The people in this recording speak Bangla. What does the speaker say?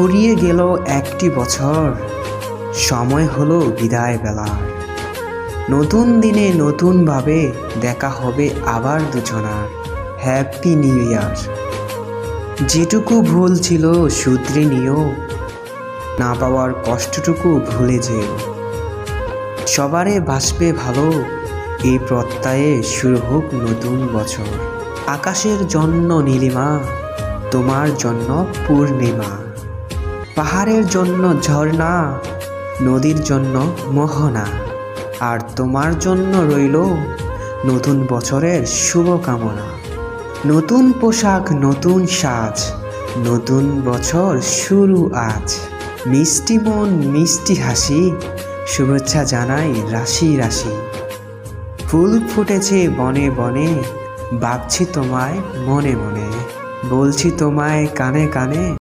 ফুরিয়ে গেল একটি বছর, সময় হলো বিদায় বেলার। নতুন দিনে নতুনভাবে দেখা হবে আবার দুজনার। Happy new year. যেটুকু ভুল ছিল শুধরে নিও, না পাওয়ার কষ্টটুকু ভুলে যেও। সবারে বাসবে ভালো, এই প্রত্যয়ে শুরু হোক নতুন বছর। আকাশের জন্য নীলিমা, তোমার জন্য পূর্ণিমা। পাহাড়ের জন্য ঝর্ণা, নদীর জন্য মোহনা। আর তোমার জন্য রইল নতুন বছরের শুভকামনা। নতুন পোশাক, নতুন সাজ, নতুন বছর শুরু আজ। মিষ্টি মন, মিষ্টি হাসি, শুভেচ্ছা জানাই রাশি রাশি। ফুল ফুটেছে বনে বনে, ভাবছি তোমায় মনে মনে। বলছি তোমায় কানে কানে,